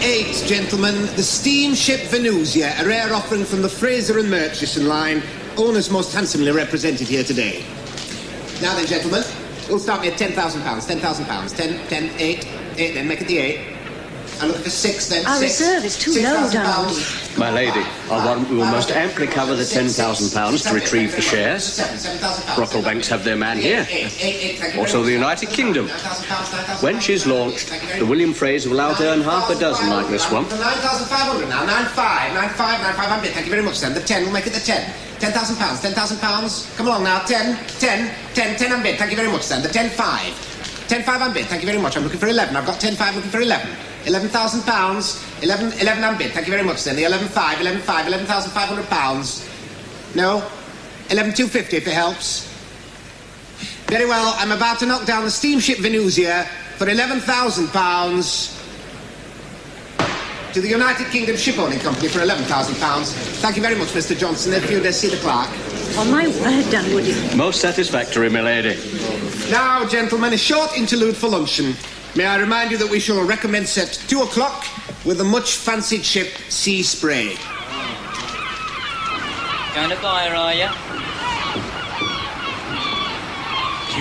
8, gentlemen, the steamship Venusia, a rare offering from the Fraser and Murchison line, owners most handsomely represented here today. Now then, gentlemen, we'll start me at £10,000. £10,000. 10, 8, then make it the 8. And look for 6, then. Our 6. reserve is too low, darling. My lady, I warrant we will most amply cover the £10,000 to retrieve the shares. Brocklebanks have their man here. Also the United Kingdom. When she's launched, the William Fraser will out-earn half a dozen like this one. 9,500 now. 9,500. I'm bid. Thank you very much, then. The 10, we'll make it the 10. £10,000. £10,000. Come along now. 10 I'm bid. Thank you very much, then. The 10,500. 10,500 I'm bid. Thank you very much. I'm looking for 11. I've got 10,500 looking for 11. £11,000. 11 I'm bid. Thank you very much, then. The 11,500. £11,500. No? 11,250 if it helps. Very well. I'm about to knock down the steamship Venusia for £11,000 to the United Kingdom Shipowning Company for £11,000. Thank you very much, Mr. Johnson. If you'd see the clerk. On my word, Dunwoody. Most satisfactory, my lady. Now, gentlemen, a short interlude for luncheon. May I remind you that we shall recommence at 2 o'clock with the much-fancied ship Sea Spray. Going to buy her, are you?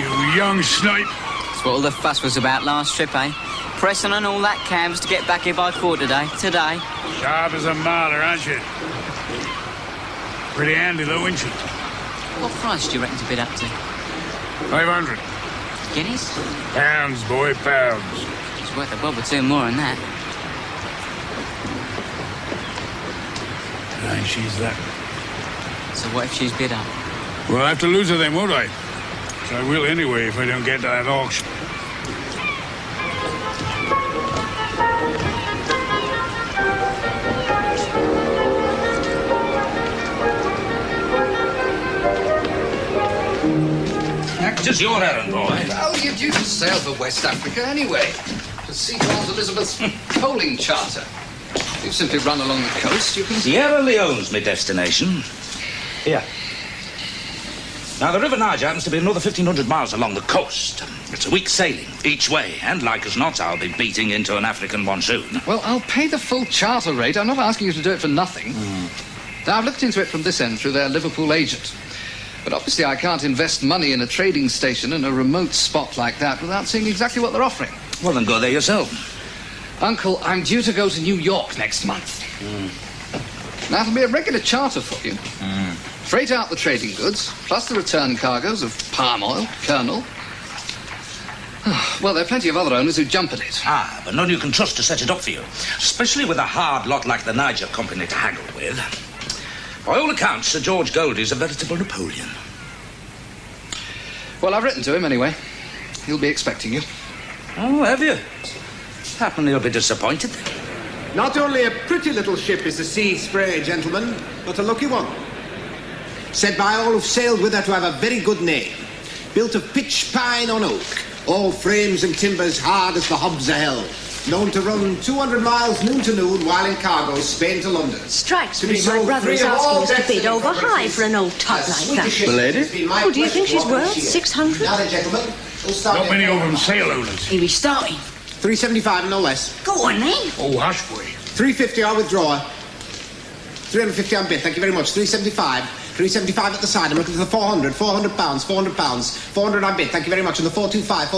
You young snipe. That's what all the fuss was about last trip, eh? Pressing on all that canvas to get back here by quarter day. Today. Sharp as a marler, aren't you? Pretty handy, though, isn't she? What price do you reckon to bid up to? 500. Guineas? Pounds, boy, pounds. It's worth a bob or two more than that. Aye, she's that. So what if she's bid up? Well, I'll have to lose her then, won't I? Which I will anyway if I don't get to that auction. Just your errand, boy. How are you due to sail for West Africa anyway? To see Charles Elizabeth's coaling charter. You've simply run along the coast, you can... Sierra Leone's my destination. Here. Now, the River Niger happens to be another 1,500 miles along the coast. It's a week's sailing each way, and like as not, I'll be beating into an African monsoon. Well, I'll pay the full charter rate. I'm not asking you to do it for nothing. Now, I've looked into it from this end through their Liverpool agent. But obviously I can't invest money in a trading station in a remote spot like that without seeing exactly what they're offering. Well, then go there yourself. Uncle, I'm due to go to New York next month. Now, it'll be a regular charter for you. Freight out the trading goods, plus the return cargoes of palm oil, kernel. Well, there are plenty of other owners who jump at it. Ah, but none you can trust to set it up for you. Especially with a hard lot like the Niger Company to haggle with. By all accounts, Sir George Goldie's a veritable Napoleon. Well, I've written to him anyway. He'll be expecting you. Oh, have you? Happen he'll be disappointed. Not only a pretty little ship is the Sea Spray, gentlemen, but a lucky one. Said by all who've sailed with her to have a very good name. Built of pitch, pine, and oak. All frames and timbers hard as the hobs of hell. Known to run 200 miles noon to noon while in cargo, Spain to London. Strikes me my brother is asking us to bid over high for an old tub like that. My lady? Oh, do you think she's worth 600? Now then, gentlemen, we'll start... Not many of them sail owners. Here we starting. 375 and no less. Go on, then. Oh, hush, boy. 350 I'll withdraw. 350 on bid, thank you very much. 375. 375 at the side. I'm looking for the 400. £400. £400 on bid, thank you very much. And the 425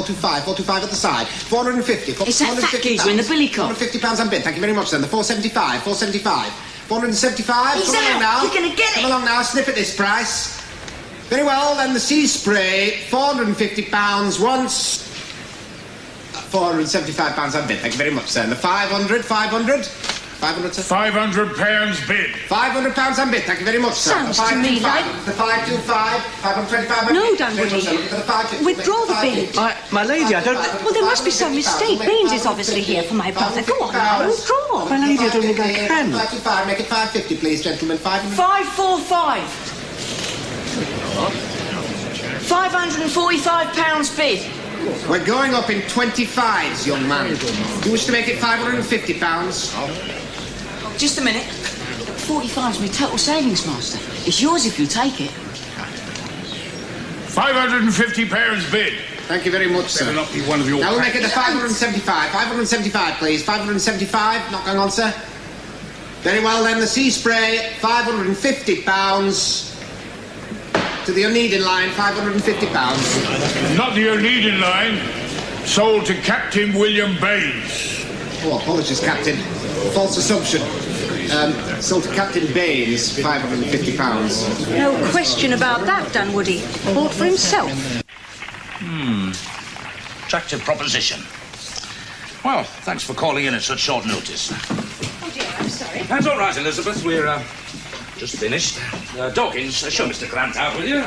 at the side. 450. It's that fat geezer in the billy coat. £450 on bid, thank you very much then. The 475. 475. He's Come along out. now. You're gonna get it. Come along now, snip at this price. Very well, then the Sea Spray, £450 once. £475 on bid, thank you very much then. The 500, sir. £500 bid. £500 on bid, thank you very much, sir. Sounds to me like... The 525, 525... No, Dunwoody. Withdraw the bid. My lady, I don't... Well, there must be some mistake. Baines is obviously here for my brother. Go on now, withdraw. My lady, I don't think I can. 525, make it 550, please, gentlemen. 545. £545 bid. We're going up in 25s, young man. Do you wish to make it £550? Just a minute. 45's my total savings, master. It's yours if you take it. £550 bid. Thank you very much, sir. Better not be one of your... Now we'll make it to 575. 575, please. 575. Not going on, sir. Very well, then. The sea spray, £550. To the Unneeding line, £550. Not the Unneeding line. Sold to Captain William Baines. Oh, apologies, Captain. False assumption. Sold to Captain Baines, £550. No question about that, Dunwoody. Bought for himself. Attractive proposition. Well, thanks for calling in at such short notice. Oh, dear, I'm sorry. That's all right, Elizabeth. We're just finished. Dawkins, show Mr. Grant out, will you?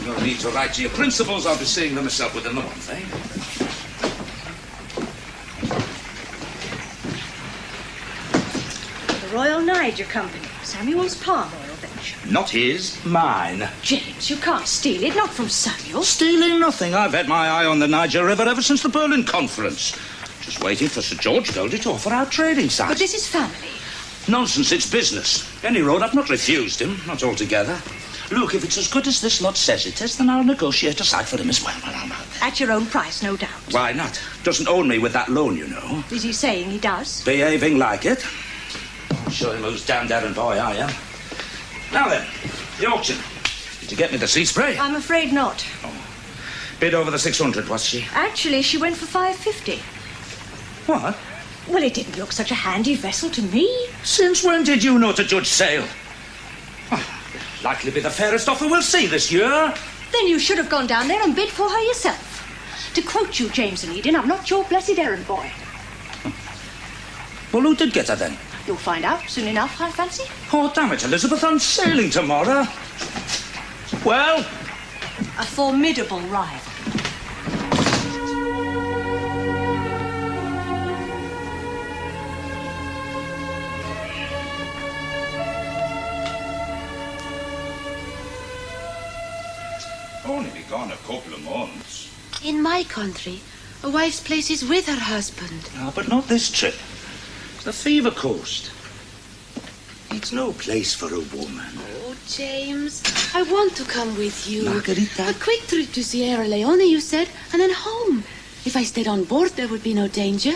No need to write to your principals. I'll be seeing them myself within the month, eh? The Royal Niger Company. Samuel's palm oil venture. Not his, mine. James, you can't steal it. Not from Samuel. Stealing nothing. I've had my eye on the Niger River ever since the Berlin Conference. Just waiting for Sir George Goldie to offer our trading site. But this is family. Nonsense, it's business. Any road, I've not refused him, not altogether. Look, if it's as good as this lot says it is, then I'll negotiate a site for him as well when I'm out there. At your own price, no doubt. Why not? Doesn't own me with that loan, you know. Is he saying he does? Behaving like it. I'll show him who's damned errand boy I am. Now then, the auction. Did you get me the sea spray? I'm afraid not. Bid over the 600, was she? Actually, she went for 550. What? Well, it didn't look such a handy vessel to me. Since when did you know to judge sail? Oh, likely be the fairest offer we'll see this year. Then you should have gone down there and bid for her yourself. To quote you, James and Eden, I'm not your blessed errand boy. Well, who did get her then? You'll find out soon enough, I fancy. Oh, damn it, Elizabeth, I'm sailing tomorrow. Well? A formidable rival. Only be gone a couple of months. In my country, a wife's place is with her husband. No, but not this trip. It's the Fever Coast. It's no place for a woman. Oh, James, I want to come with you. Margarita. A quick trip to Sierra Leone, you said, and then home. If I stayed on board, there would be no danger.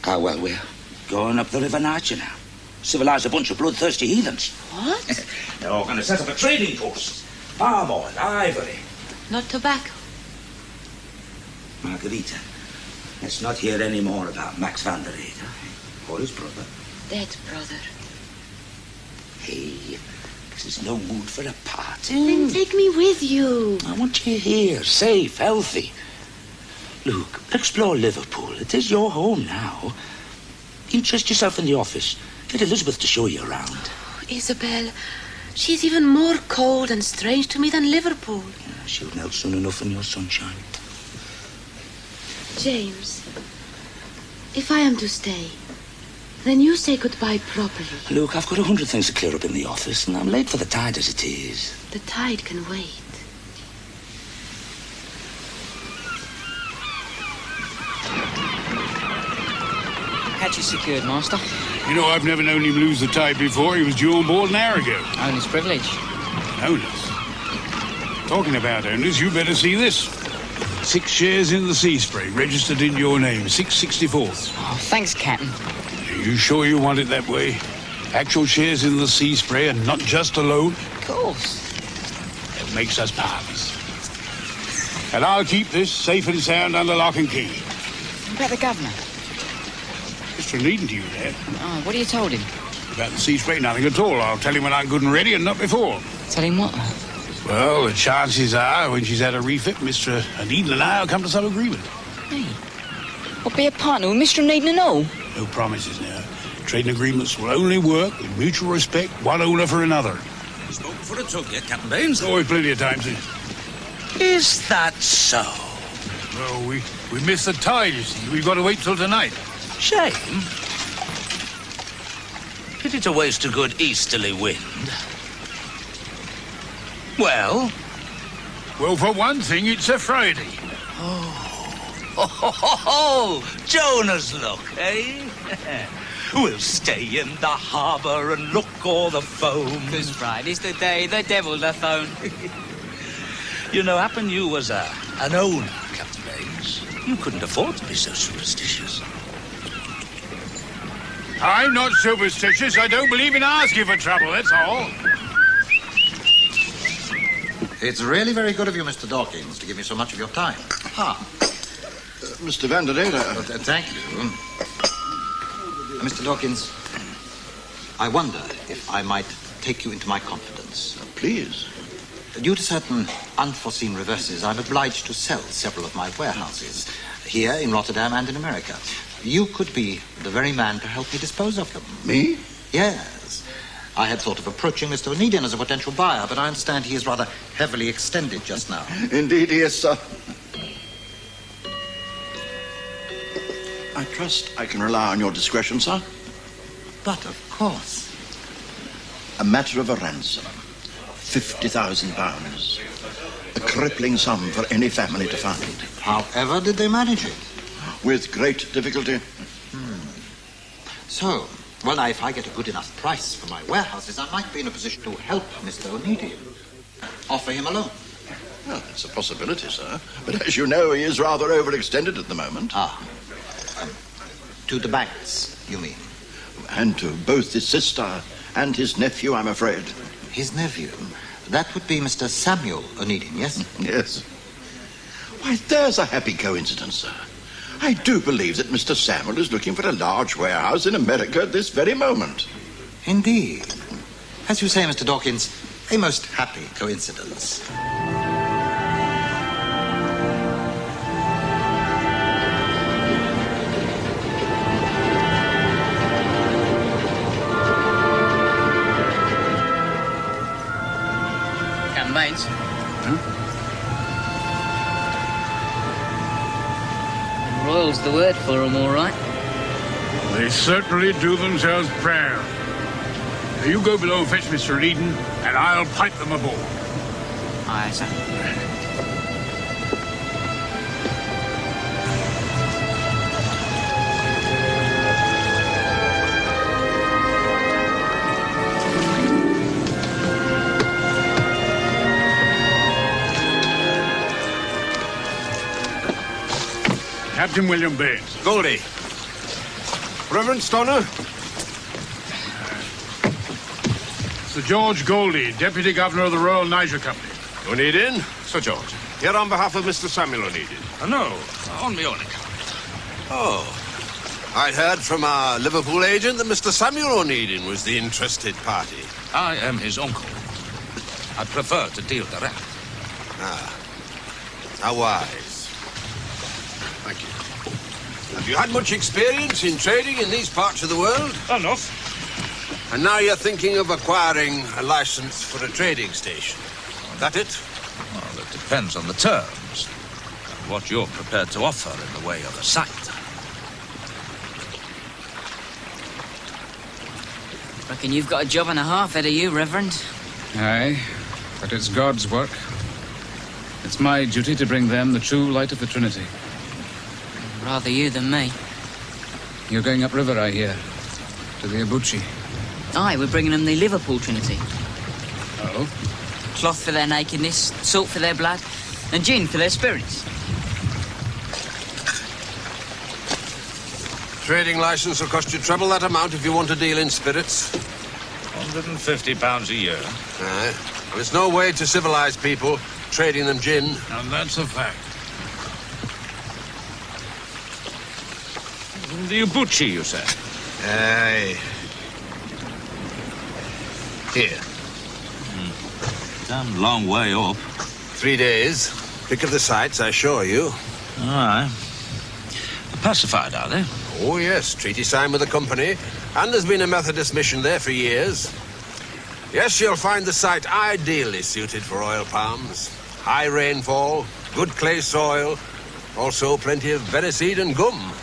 Ah, well, we're going up the River Niger now. Civilise a bunch of bloodthirsty heathens. What? They're all going to set up a trading post. Palm oil, ivory. Not tobacco. Margarita, let's not hear any more about Max van der Rheede or his brother. Dead brother. Hey, this is no mood for a party. Then take me with you. I want you here, safe, healthy. Look, explore Liverpool. It is your home now. Interest yourself in the office. Get Elizabeth to show you around. Oh, Isabel, she's even more cold and strange to me than Liverpool. Yeah, she'll melt soon enough in your sunshine. James, if I am to stay, then you say goodbye properly. Look, I've got 100 things to clear up in the office, and I'm late for the tide as it is. The tide can wait. Had you secured, Master? You know, I've never known him lose the tide before. He was due on board an hour ago. Owner's privilege. Owners. Talking about owners, you better see this. 6 shares in the Sea Spray, registered in your name, 6/64. Oh, thanks, Captain. Are you sure you want it that way? Actual shares in the Sea Spray and not just a loan? Of course. It makes us partners. And I'll keep this safe and sound under lock and key. What about the governor? Mr. Needn't you there? Oh, what have you told him? About the Sea Spray, nothing at all. I'll tell him when I'm good and ready and not before. Tell him what? Well, the chances are, when she's had a refit, Mr. Eden and I will come to some agreement. Hey, what, be a partner with Mr. Needham and all? No promises now. Trading agreements will only work with mutual respect, one owner for another. Spoken for a tug yet, Captain Baines? Always plenty of time since. Is that so? Well, we missed the tide, you see. We've got to wait till tonight. Shame. Pity to waste a good easterly wind. Well? Well, for one thing, it's a Friday. Oh, Jonah's luck, eh? We'll stay in the harbour and look o'er the foam. 'Cause Friday's the day the devil doth own. You know, happen you was a An owner, Captain Baines. You couldn't afford to be so superstitious. I'm not superstitious. I don't believe in asking for trouble, that's all. It's really very good of you, Mr. Dawkins, to give me so much of your time. Mr. Vanderleder. Thank you. Mr. Dawkins, I wonder if I might take you into my confidence. Please. Due to certain unforeseen reverses, I'm obliged to sell several of my warehouses, here in Rotterdam and in America. You could be the very man to help me dispose of them. Me? Yes. I had thought of approaching Mr. Rheede as a potential buyer, but I understand he is rather heavily extended just now. Indeed he is, sir. I trust I can rely on your discretion, sir. But of course. A matter of a ransom. £50,000. A crippling sum for any family to find. However did they manage it? With great difficulty. So, well, now, if I get a good enough price for my warehouses, I might be in a position to help Mr. Rheede. Offer him a loan. Well, it's a possibility, sir. But as you know, he is rather overextended at the moment. To the banks, you mean? And to both his sister and his nephew, I'm afraid. His nephew? That would be Mr. Samuel Rheede, yes? Yes. Why, there's a happy coincidence, sir. I do believe that Mr. Samuel is looking for a large warehouse in America at this very moment. Indeed. As you say, Mr. Dawkins, a most happy coincidence. Captain Baines. Royal's the word for them, all right. They certainly do themselves proud. Now you go below and fetch Mr. Rheede, and I'll pipe them aboard. Aye, sir. Captain William Baines. Goldie. Reverend Stoner? Sir George Goldie, Deputy Governor of the Royal Niger Company. You need in? Sir George. Here on behalf of Mr. Samuel Rheede. No, on my own account. Oh. I'd heard from our Liverpool agent that Mr. Samuel Rheede was the interested party. I am his uncle. I prefer to deal direct. How wise. Thank you. Have you had much experience in trading in these parts of the world? Enough. And now you're thinking of acquiring a license for a trading station. That it? Well, it depends on the terms. And what you're prepared to offer in the way of a site. Reckon you've got a job and a half ahead of you, Reverend. Aye, but it's God's work. It's my duty to bring them the true light of the Trinity. Rather you than me. You're going upriver, I hear, to the Abuchi. Aye, we're bringing them the Liverpool Trinity. Oh? Cloth for their nakedness, salt for their blood, and gin for their spirits. Trading license will cost you treble that amount if you want to deal in spirits. £150 a year. Aye. Well, it's no way to civilize people, trading them gin. And that's a fact. The Abuchi, you say? Aye. Here. Damn long way up. 3 days. Pick of the sights, I assure you. Aye. Pacified, are they? Oh, yes. Treaty signed with the company. And there's been a Methodist mission there for years. Yes, you'll find the site ideally suited for oil palms. High rainfall, good clay soil, also plenty of berry seed and gum.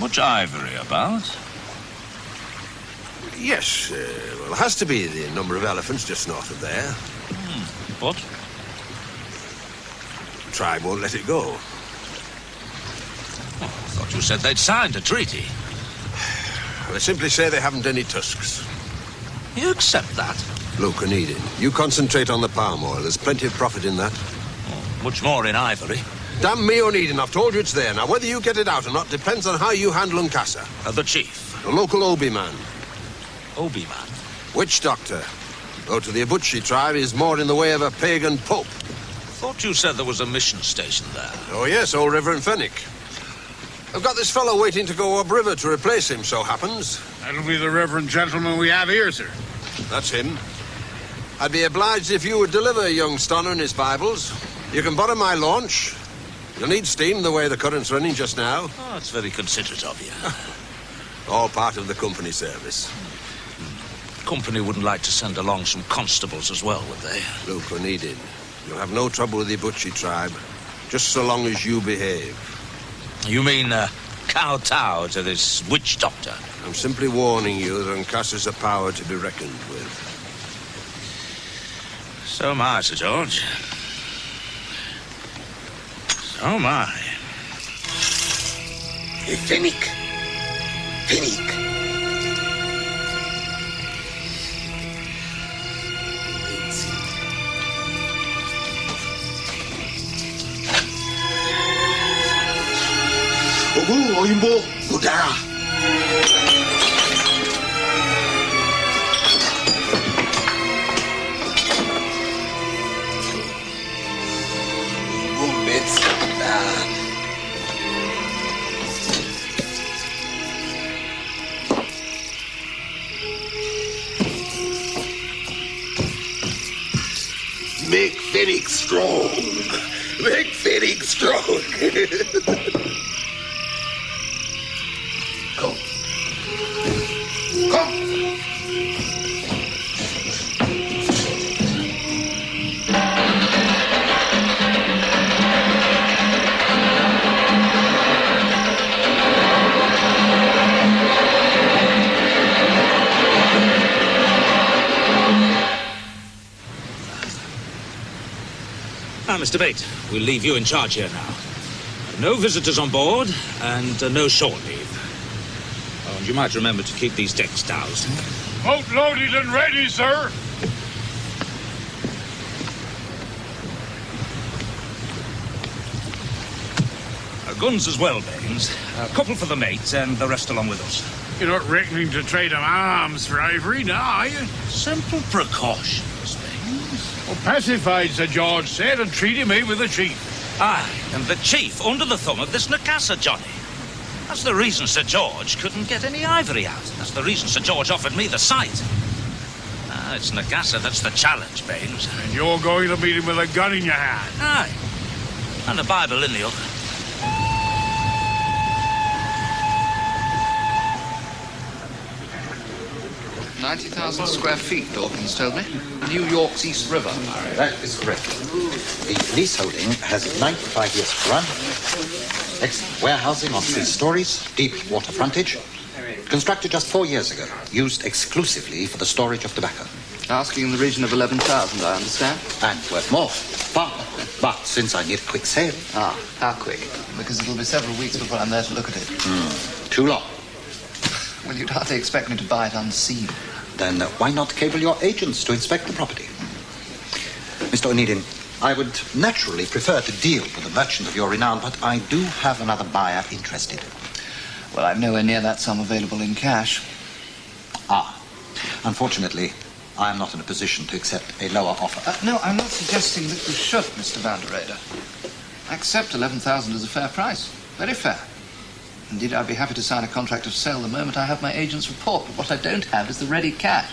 Much ivory about? Yes, well, it has to be the number of elephants just north of there. What? The tribe won't let it go. I thought you said they'd signed a treaty. They simply say they haven't any tusks. You accept that? Look, Rheede, you concentrate on the palm oil. There's plenty of profit in that. Much more in ivory. Damn me, Rheede, I've told you it's there. Now, whether you get it out or not depends on how you handle Nkasa. The chief. The local Obi man. Obi man? Witch doctor. Though to the Abuchi tribe, he's more in the way of a pagan pope. Thought you said there was a mission station there. Oh, yes, old Reverend Fenwick. I've got this fellow waiting to go upriver to replace him, so happens. That'll be the reverend gentleman we have here, sir. That's him. I'd be obliged if you would deliver young Stonner and his Bibles. You can borrow my launch. You'll need steam the way the current's running just now. Oh, that's very considerate of you. All part of the company service. Company wouldn't like to send along some constables as well, would they? Look, Rheede, you'll have no trouble with the Abuchi tribe, just so long as you behave. You mean kowtow to this witch doctor? I'm simply warning you that Nkasa's a power to be reckoned with. So am I, Sir George. So am I. Fenwick. Ogu, Oyimbo, Udara. Make Fenwick strong. Make Fenwick strong. Come. Now, Mr. Bate, we'll leave you in charge here now. No visitors on board, and no shore leave. Oh, and you might remember to keep these decks doused. Boat loaded and ready, sir. Guns as well, Baines. A couple for the mate, and the rest along with us. You're not reckoning to trade them arms for ivory, now, are you? Simple precautions, Baines. Well, pacified, Sir George said, and treated me with the chief. Aye, and the chief under the thumb of this Nkasa Johnny. That's the reason Sir George couldn't get any ivory out. That's the reason Sir George offered me the site. It's Nkasa that's the challenge, Baines. And you're going to meet him with a gun in your hand. Aye, and a Bible in the other. 90,000 square feet, Dawkins told me. New York's East River. That is correct. The leaseholding has 95 years to run. Excellent warehousing on 3 stories, deep water frontage. Constructed just 4 years ago. Used exclusively for the storage of tobacco. Asking in the region of 11,000, I understand. And worth more. But since I need a quick sale... Ah, how quick? Because it'll be several weeks before I'm there to look at it. Too long. Well, you'd hardly expect me to buy it unseen. Then why not cable your agents to inspect the property? Mr. Rheede, I would naturally prefer to deal with a merchant of your renown, but I do have another buyer interested. Well, I've nowhere near that sum available in cash. Unfortunately, I am not in a position to accept a lower offer. No, I'm not suggesting that you should, Mr. Van der Rheede. I accept 11,000 as a fair price. Very fair. Indeed, I'd be happy to sign a contract of sale the moment I have my agent's report, but what I don't have is the ready cash.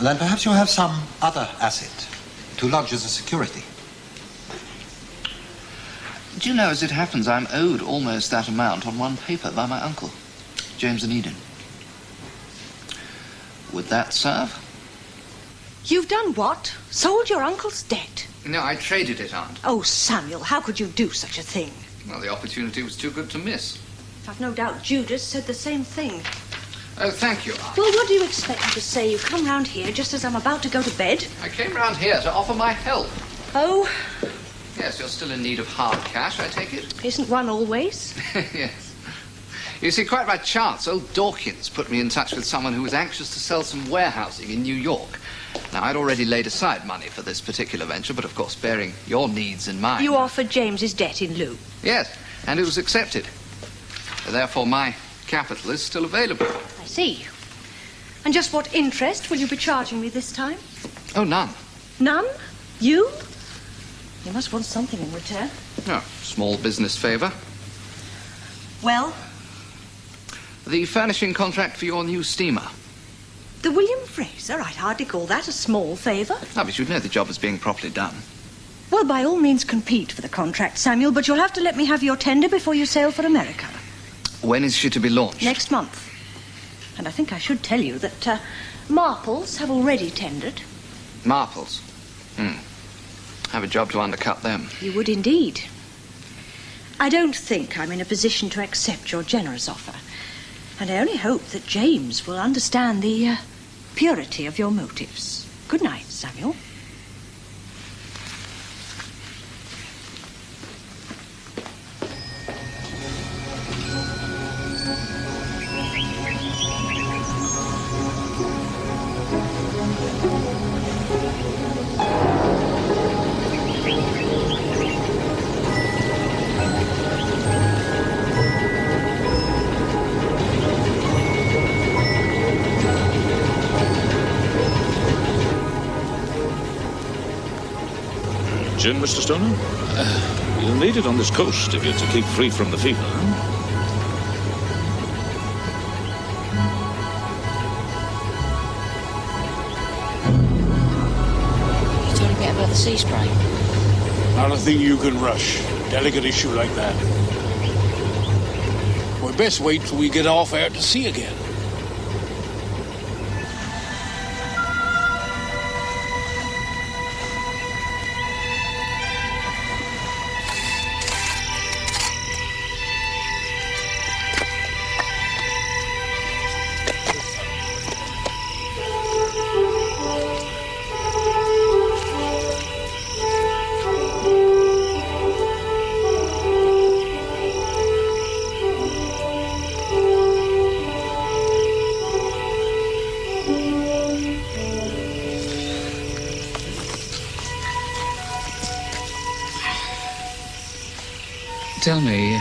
Then perhaps you have some other asset to lodge as a security. Do you know, as it happens, I'm owed almost that amount on one paper by my uncle, James and Eden. Would that serve? You've done what? Sold your uncle's debt? No, I traded it, Aunt. Oh, Samuel, how could you do such a thing? Well, the opportunity was too good to miss. I've no doubt Judas said the same thing. Oh, thank you, Aunt. Well, what do you expect me to say? You come round here just as I'm about to go to bed? I came round here to offer my help. Oh? Yes, you're still in need of hard cash, I take it? Isn't one always? Yes. You see, quite by chance, old Dawkins put me in touch with someone who was anxious to sell some warehousing in New York. Now, I'd already laid aside money for this particular venture, but of course, bearing your needs in mind. You offered James's debt in lieu? Yes, and it was accepted. Therefore, my capital is still available. I see. And just what interest will you be charging me this time? Oh, none. None? You? You must want something in return. No, small business favour. Well? The furnishing contract for your new steamer. The William Fraser? I'd hardly call that a small favour. No, but you'd know the job is being properly done. Well, by all means compete for the contract, Samuel, but you'll have to let me have your tender before you sail for America. When is she to be launched? Next month. And I think I should tell you that Marples have already tendered. Marples? Have a job to undercut them. You would indeed. I don't think I'm in a position to accept your generous offer. And I only hope that James will understand the purity of your motives. Good night, Samuel. Gin, Mr. Stoner? You'll need it on this coast if you're to keep free from the fever, huh? You told me about the sea spray. Not a thing you can rush. Delicate issue like that. We best wait till we get off out to sea again. Tell me,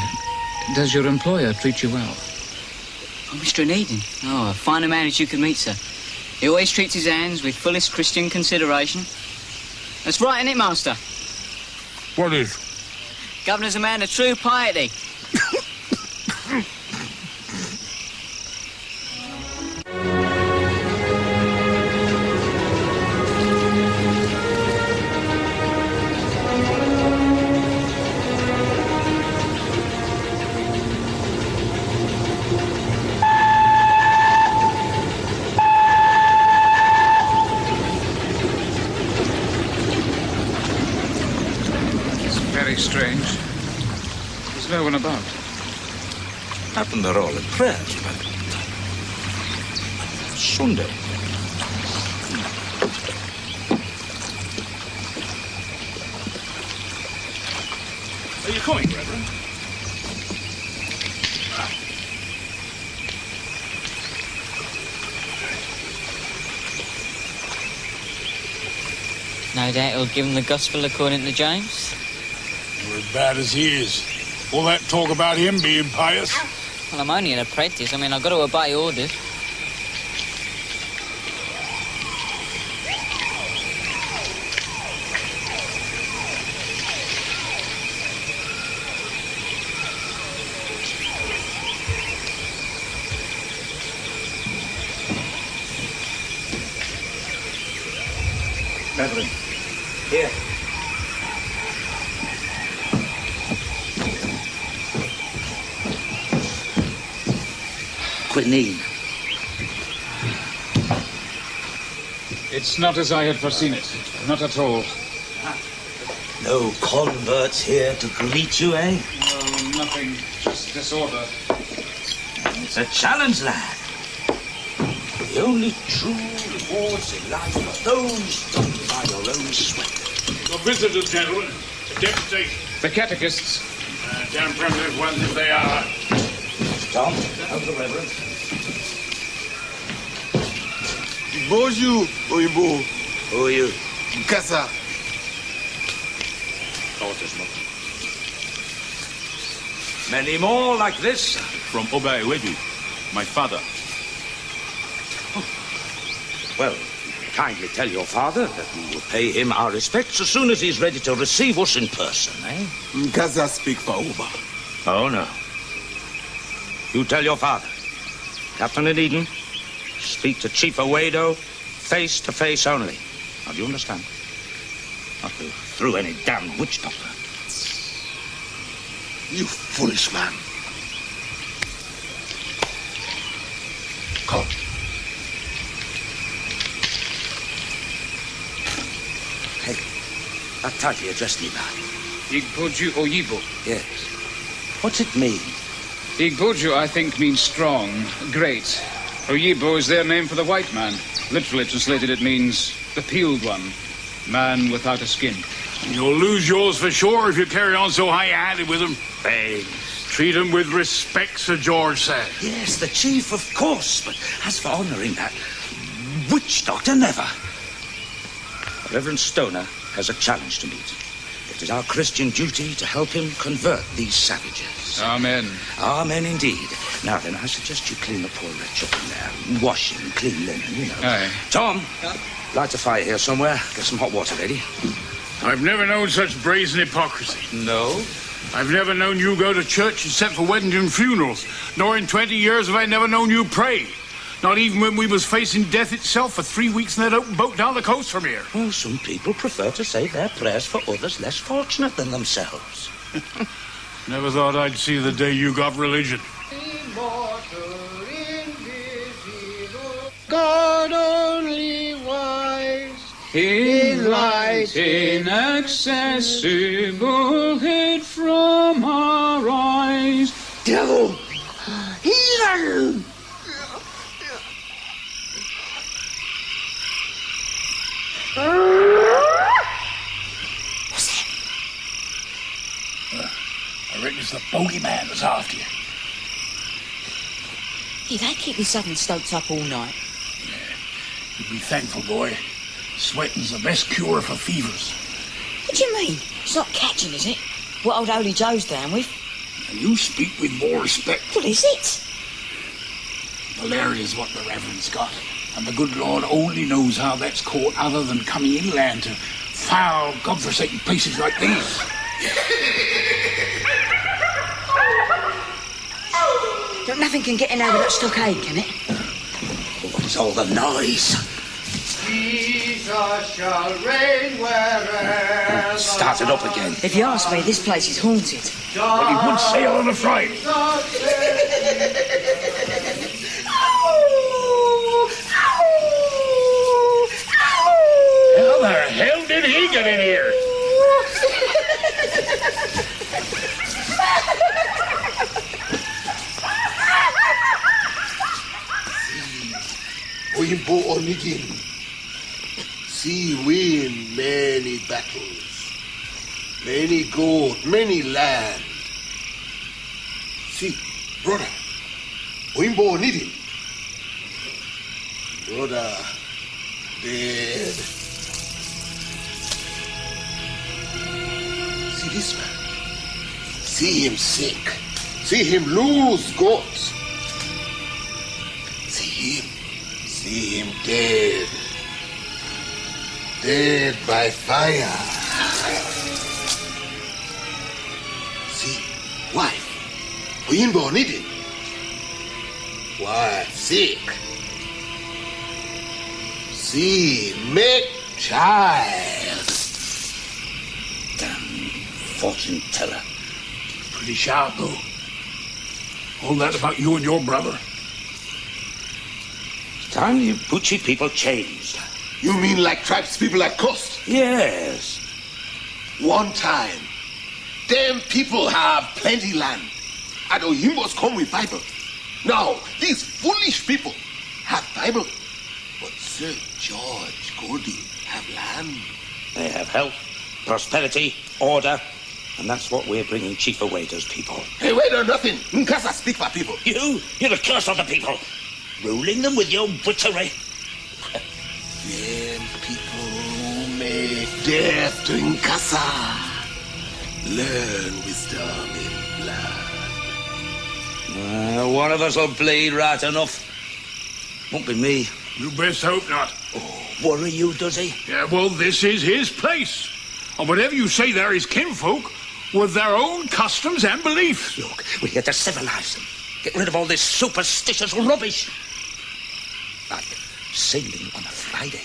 does your employer treat you well? Oh, Mr. Rheede. Oh, a finer man as you could meet, sir. He always treats his hands with fullest Christian consideration. That's right, isn't it, Master? What is? Governor's a man of true piety. Strange. There's no one about. Happen they're all at prayers, but Sunday. Are you coming, Reverend? No doubt he'll give him the gospel according to James. As bad as he is. All that talk about him being pious. Well, I'm only an apprentice. I mean, I've got to obey orders. Reverend, here. Quinine. It's not as I had foreseen it. Not at all. No converts here to greet you, eh? No, nothing. Just disorder. It's a challenge, lad. The only true rewards in life are those done by your own sweat. Your visitors, gentlemen. The deputy. The catechists. Damn primitive ones if they are. Tom, over the Reverend. Bonjour, Oimbo. Who are you? Casa. Thought as much. Many more like this? From Oba Rheede, my father. Well, kindly tell your father that we will pay him our respects as soon as he's ready to receive us in person, eh? Casa speak for Oba. Oh, no. You tell your father. Captain in Eden, speak to Chief Awado face to face only. Now, do you understand? Not go through any damn witch doctor. You foolish man. Come. Hey, that title you addressed me by. Igboju Oyibo. Yes. What's it mean? Igboju, I think, means strong, great. Oyibo is their name for the white man. Literally translated, it means the peeled one. Man without a skin. You'll lose yours for sure if you carry on so high-handed with him. Baines. Treat him with respect, Sir George said. Yes, the chief, of course, but as for honouring that witch doctor, never. Reverend Stoner has a challenge to meet. It is our Christian duty to help him convert these savages. Amen. Amen, indeed. Now then, I suggest you clean the poor wretch up in there. Wash him, clean linen, you know. Aye. Tom, light a fire here somewhere. Get some hot water ready. I've never known such brazen hypocrisy. No? I've never known you go to church except for weddings and funerals. Nor in 20 years have I never known you pray. Not even when we was facing death itself for 3 weeks in that open boat down the coast from here. Well, some people prefer to say their prayers for others less fortunate than themselves. Never thought I'd see the day you got religion. God only wise. In light inaccessible, hid from our eyes. Devil! Heathen! What's that? I reckon it's the bogeyman that's after you. Yeah, they keep this oven stoked up all night. You'd be thankful, boy. Sweating's the best cure for fevers. What do you mean? It's not catching, is it? What old Holy Joe's down with? Now you speak with more respect. What is it? Malaria's what the Reverend's got. And the good Lord only knows how that's caught other than coming inland to foul, godforsaken places like these. But nothing can get in over that stockade, can it? What's all the noise? Jesus shall reign wherever. Started up again. If you ask me, this place is haunted. But he would sail on a Friday. How the hell did he get in here? Oimbo Onigin. See, win many battles, many gold, many land. See, brother, Oimbo Onigin. Brother, dead. See this man. See him sick. See him lose goats. See him dead. Dead by fire. See, wife. Oimbo Onigin. Wife sick. See, make child. Damn fortune teller. Pretty sharp, though. All that about you and your brother. Time you Bucci people changed. You mean like tribes people at coast? Yes. One time, them people have plenty land. And Oyimbos come with Bible. Now, these foolish people have Bible. But Sir George Gordy have land. They have health, prosperity, order. And that's what we're bringing Chief away to, people. Hey, wait or nothing. Nkasa speak for people. You're the curse of the people. Ruling them with your witchery. Them people make death to Nkasa. Learn wisdom in blood. One of us will bleed right enough. Won't be me. You best hope not. Worry you, does he? Yeah, well, this is his place. And whatever you say there is kinfolk with their own customs and beliefs. Look, we're here to civilize them. Get rid of all this superstitious rubbish. Like sailing on a Friday.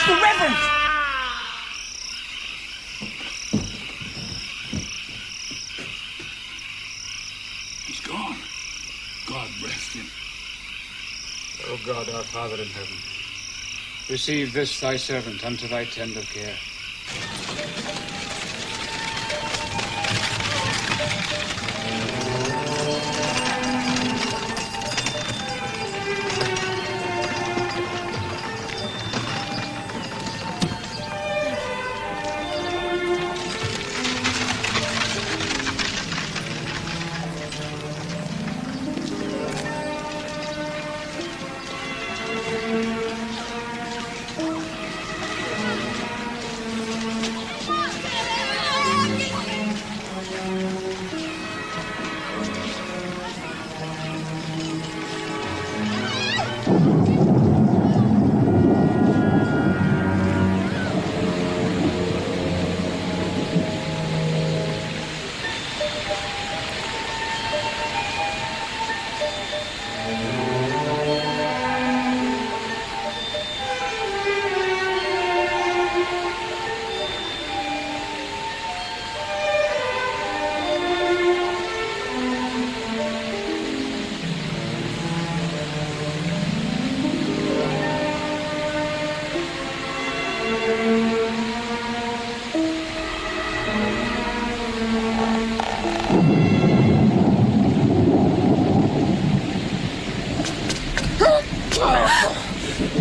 The Reverend! He's gone. God rest him. O God, our Father in heaven, receive this thy servant unto thy tender care.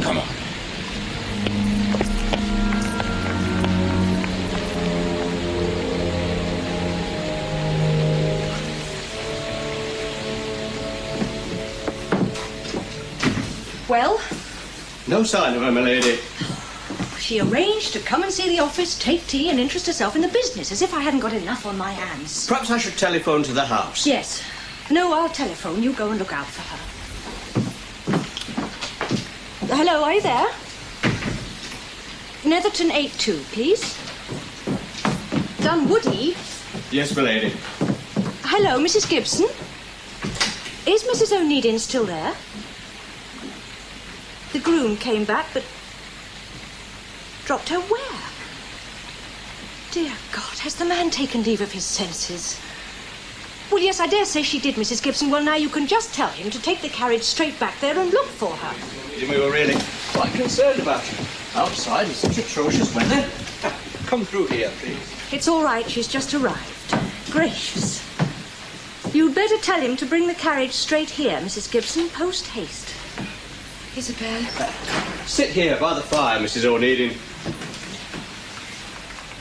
Come on. Well? No sign of her, my lady. She arranged to come and see the office, take tea, and interest herself in the business, as if I hadn't got enough on my hands. Perhaps I should telephone to the house. Yes. No, I'll telephone. You go and look out for her. Hello, are you there? Netherton 82, please. Dunwoody? Yes, my lady. Hello, Mrs. Gibson. Is Mrs. O'Needin still there? The groom came back, but dropped her where? Dear God, has the man taken leave of his senses? Well, yes, I dare say she did, Mrs. Gibson. Well, now you can just tell him to take the carriage straight back there and look for her. We were really quite concerned about you. Outside in such atrocious weather. Come through here, please. It's all right, she's just arrived. Gracious. You'd better tell him to bring the carriage straight here, Mrs. Gibson, post haste. Isabel. Sit here by the fire, Mrs. O'Needin.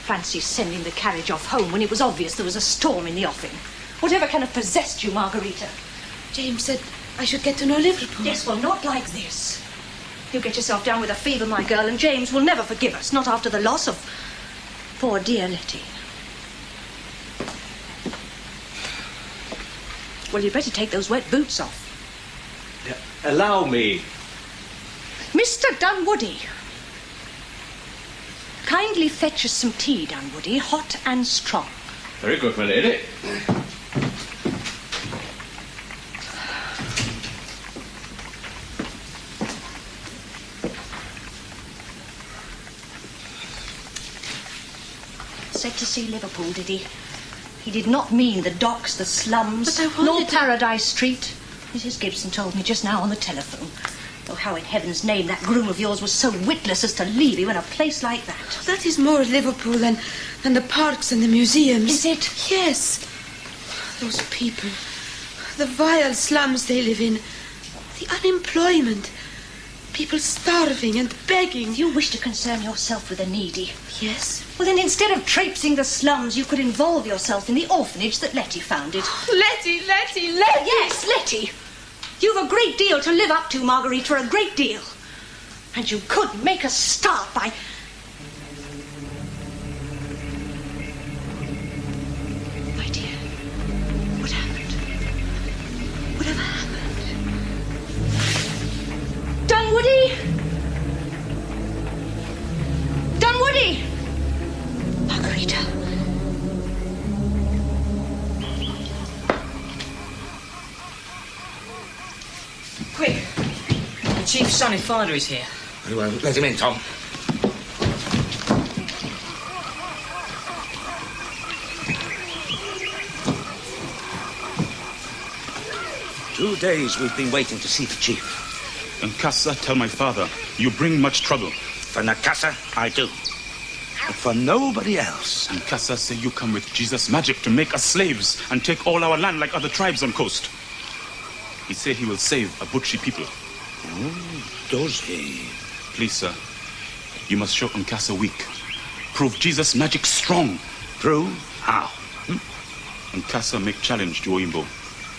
Fancy sending the carriage off home when it was obvious there was a storm in the offing. Whatever kind of possessed you, Margarita? James said I should get to know Liverpool. Yes, well, not like this. You get yourself down with a fever, my girl, and James will never forgive us, not after the loss of poor dear Letty. Well, you'd better take those wet boots off. Allow me. Mr. Dunwoody. Kindly fetch us some tea, Dunwoody, hot and strong. Very good, my lady. Said to see Liverpool, did he? He did not mean the docks, the slums, But I wanted nor to- Paradise Street. Mrs. Gibson told me just now on the telephone. Oh, how in heaven's name that groom of yours was so witless as to leave you in a place like that. That is more Liverpool than the parks and the museums. Is it? Yes. Those people. The vile slums they live in. The unemployment. People starving and begging. You wish to concern yourself with the needy? Yes. Well, then instead of traipsing the slums, you could involve yourself in the orphanage that Letty founded. Letty! Yes, Letty. You've a great deal to live up to, Margarita, a great deal. And you could make a start by... My dear, what happened? Whatever happened? Dunwoody! Dunwoody! Margarita. Quick! The chief's son and father is here. Very well, let him in, Tom. Two days we've been waiting to see the chief. Nkasa, tell my father, you bring much trouble. For Nkasa, I do. But for nobody else. Nkasa say you come with Jesus' magic to make us slaves and take all our land like other tribes on coast. He say he will save a Butchie people. Oh, does he? Please, sir, you must show Nkasa weak. Prove Jesus' magic strong. Prove how? Nkasa make challenge to Oyimbo.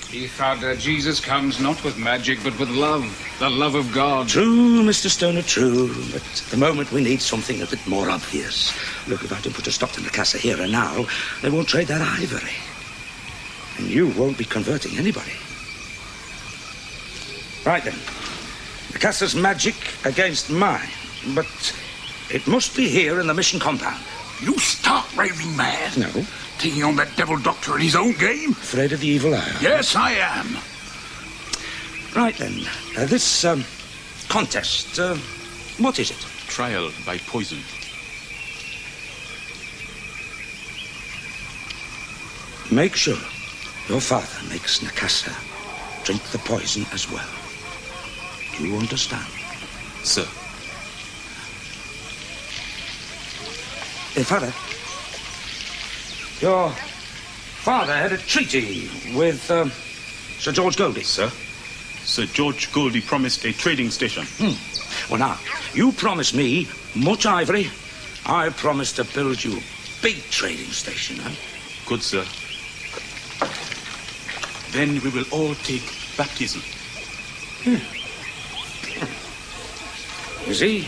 He Father, Jesus comes not with magic, but with love. The love of God. True, Mr. Stoner, true. But at the moment we need something a bit more obvious. Look, if I don't put a stop to Nkasa here and now, they won't trade that ivory. And you won't be converting anybody. Right then. Nkasa's magic against mine. But it must be here in the mission compound. You stop raving mad. No. Taking on that devil doctor in his own game? Afraid of the evil eye? Yes, I am. Right then. This contest, what is it? Trial by poison. Make sure your father makes Nkasa drink the poison as well. Do you understand? Sir. Father, your father had a treaty with Sir George Goldie. Sir? Sir George Goldie promised a trading station. Well, now, you promised me much ivory. I promised to build you a big trading station, huh? Good, sir. Then we will all take baptism. You see?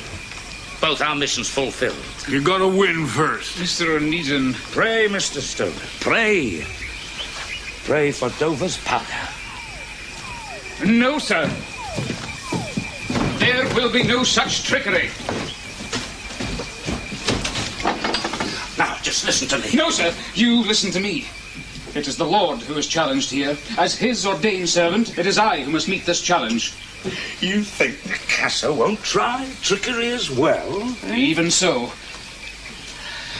Both our missions fulfilled. You gotta win first. Mr. O'Needon. Pray, Mr. Stoner. Pray. Pray for Dover's powder. No, sir. There will be no such trickery. Now, just listen to me. No, sir. You listen to me. It is the Lord who is challenged here. As his ordained servant, it is I who must meet this challenge. You think Nkasa won't try trickery as well? Even so.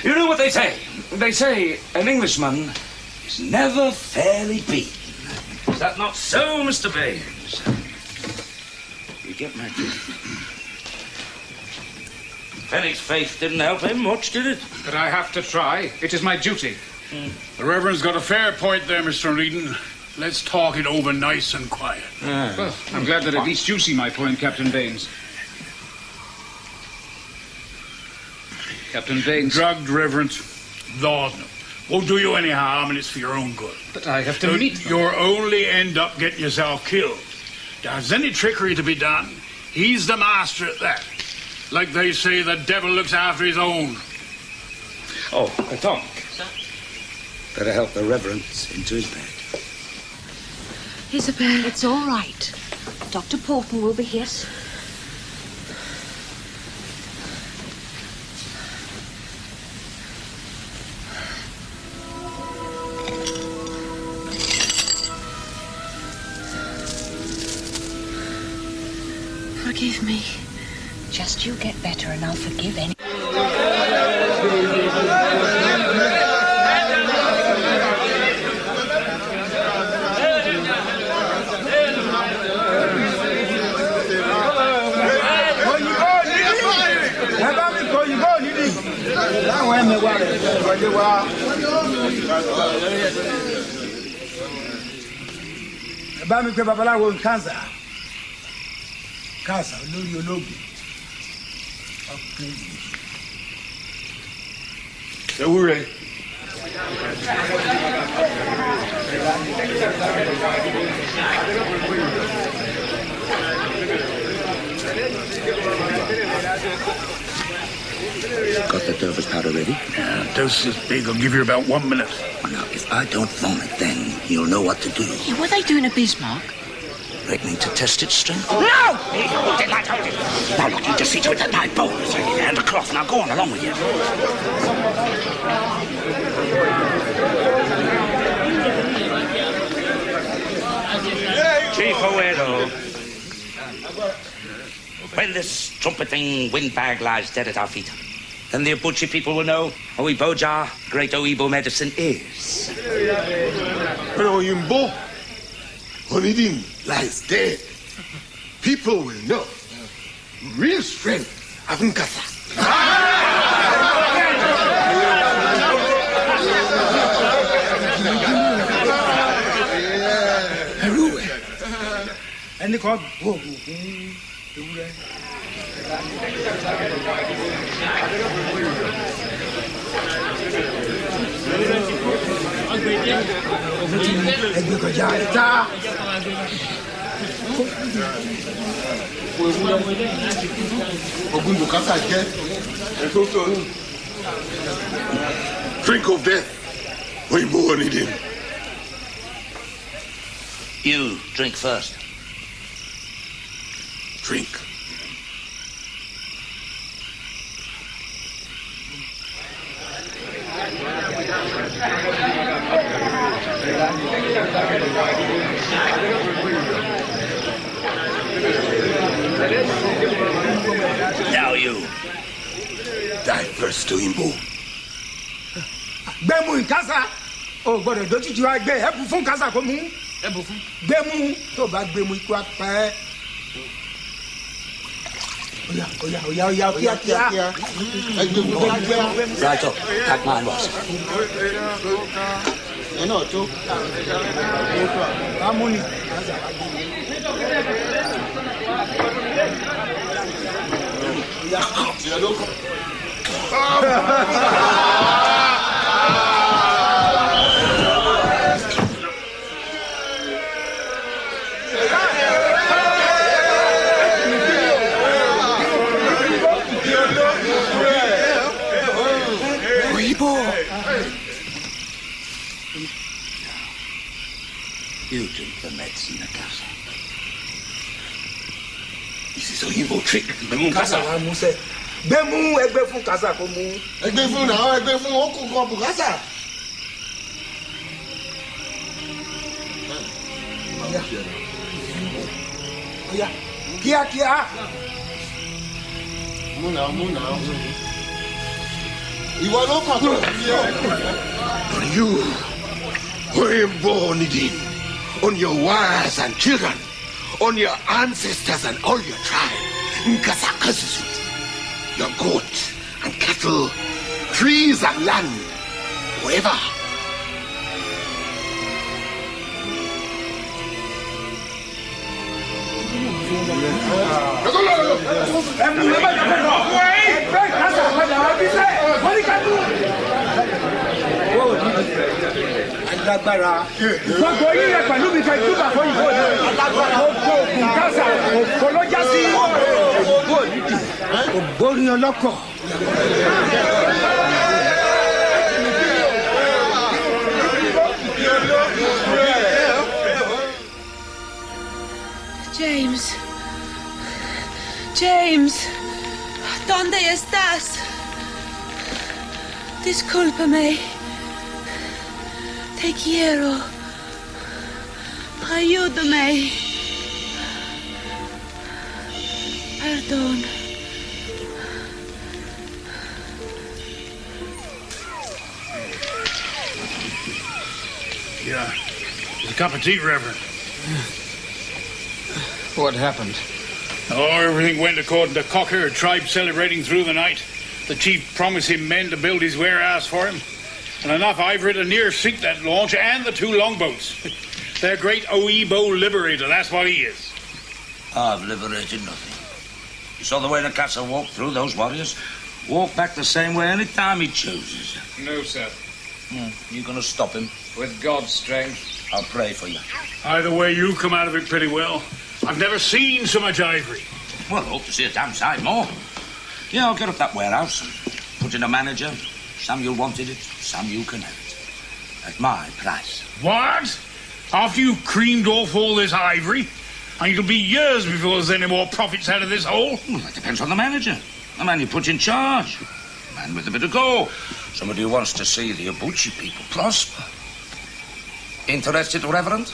You know what they say? They say an Englishman is never fairly beaten. Is that not so, Mr. Baines? You get my drift? Fenwick's faith didn't help him much, did it? But I have to try. It is my duty. The Reverend's got a fair point there, Mr. Rheede. Let's talk it over nice and quiet. Well, I'm glad that at least you see my point, Captain Baines. Captain Baines. Drugged, Reverend. Lord, no. Won't do you any harm, and it's for your own good. But I have to meet them. You'll only end up getting yourself killed. If there's any trickery to be done, he's the master at that. Like they say, the devil looks after his own. Oh, Tom. Sir? Better help the Reverend into his bed. Isabel. It's all right. Dr. Porton will be here soon. Forgive me. Just you get better and I'll forgive any... Casa, olórí ológun. Ewúrẹ́. Got the Dover's powder ready? Yeah, dose is big. I'll give you about 1 minute. Now, if I don't vomit, then you'll know what to do. Yeah, what are they doing at Bismarck? Reckoning to test its strength? No! Hold it, hold it. Now, look, you just see to it that my bowl is ready and the cloth. Now, go on along with you. Chief Oedo. When this trumpeting windbag lies dead at our feet, then the Abuchi people will know Oiboja, great Oibo medicine, is. When Oyimbo, Onidin lies dead, people will know real strength of Nkasa. Ẹni kan gbóògùn fún ewúrẹ́. Ẹgbẹ́ kọjá ìta. Ogun Bukata jẹ́ ẹ̀tọ́ tó ní. Drink of death, Oyimbo Onidin. You drink first. Drink. Now you. Die first, Oyimbo. Gbẹ́mu ìkásá. O gbọ́dọ̀ dójútì wa gbé ẹ̀bù fún kásá kó mú. Ẹ̀bù fún. Gbẹ́mu tó bá gbẹ́mu ikú apá ẹ̀. Oya, kíá. Right up. Pack mine, boss. Náà tó. Amúni. You drink the medicine, Nakasa. This is Oyimbo trick. Kásá wa mú sẹ́. Gbẹ́mu ẹgbẹ́ fún kásá kó mú. Ẹgbẹ́ fún náà, ẹgbẹ́ fún okùn kan Bukasa. Oya, kíá. Mú náà. Ìwọ ló kàn tó. You, Oyimbo Onidin, on your wives and children, on your ancestors and all your tribe, Nkasa curses you. Your goat and cattle, trees and land, whoever. Alágbára. Gbogbo yín rẹ̀ pẹ̀lú mi fẹ́ túbà fún ìbò náà. Gbogbo ògùn kásá òfò ló já sí. Ògbórin ọlọ́kọ̀. James, ¿dónde estás? Discúlpame. Te quiero. Ayúdame. Perdón. Yeah. There's a cup of tea, Reverend. What happened? Oh, everything went according to Cocker, a tribe celebrating through the night. The chief promised him men to build his warehouse for him. And enough ivory to near sink that launch and the 2 longboats. They're great Oibo liberator, that's what he is. I've liberated nothing. You saw the way the castle walked through, those warriors? Walk back the same way any time he chooses. No, sir. You gonna stop him? With God's strength. I'll pray for you. Either way, you come out of it pretty well. I've never seen so much ivory. Well, I hope to see a damn sight more. Yeah, I'll get up that warehouse. Put in a manager. Samuel wanted it. Samuel can have it. At my price. What? After you've creamed off all this ivory? And it'll be years before there's any more profits out of this hole? Well, that depends on the manager. The man you put in charge. A man with a bit of go. Somebody who wants to see the Abuchi people prosper. Interested, Reverend?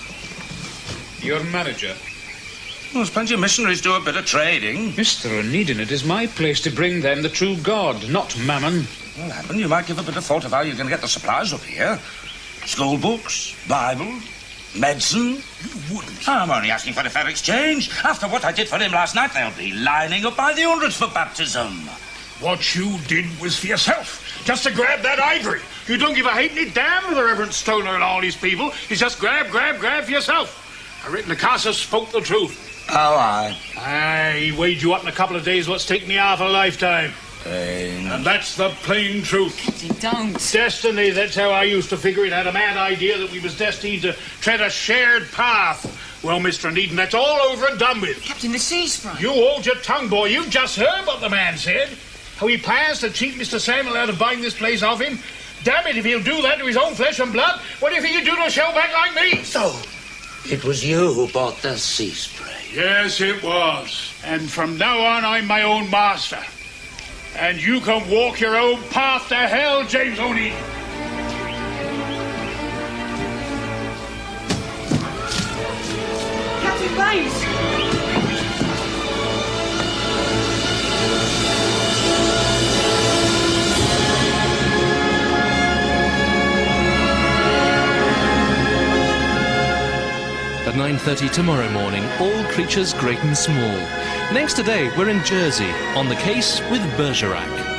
Your manager? Well, there's plenty of missionaries do a bit of trading. Mr. Rheede, it is my place to bring them the true God, not mammon. Well, happen, you might give a bit of thought of how you're going to get the supplies up here. School books, Bible, medicine. You wouldn't. I'm only asking for a fair exchange. After what I did for him last night, they'll be lining up by the hundreds for baptism. What you did was for yourself. Just to grab that ivory. You don't give a halfpenny damn for the Reverend Stoner and all these people. It's just grab for yourself. I reckon the Casa spoke the truth. Oh, aye. Aye, he weighed you up in a couple of days what's taken me half a lifetime. And that's the plain truth. Captain, don't. Destiny, that's how I used to figure it. Had a mad idea that we was destined to tread a shared path. Well, Mr. Eden, that's all over and done with. Captain, the sea sprite. You hold your tongue, boy. You've just heard what the man said. How he plans to cheat Mr. Samuel out of buying this place off him. Damn it, if he'll do that to his own flesh and blood, what do you think he'd do to a shellback like me? So, it was you who bought the sea spray? Yes, it was. And from now on, I'm my own master. And you can walk your own path to hell, James O'Neill. Captain Baines! At 9:30 tomorrow morning, All Creatures Great and Small. Next today, we're in Jersey, on the case with Bergerac.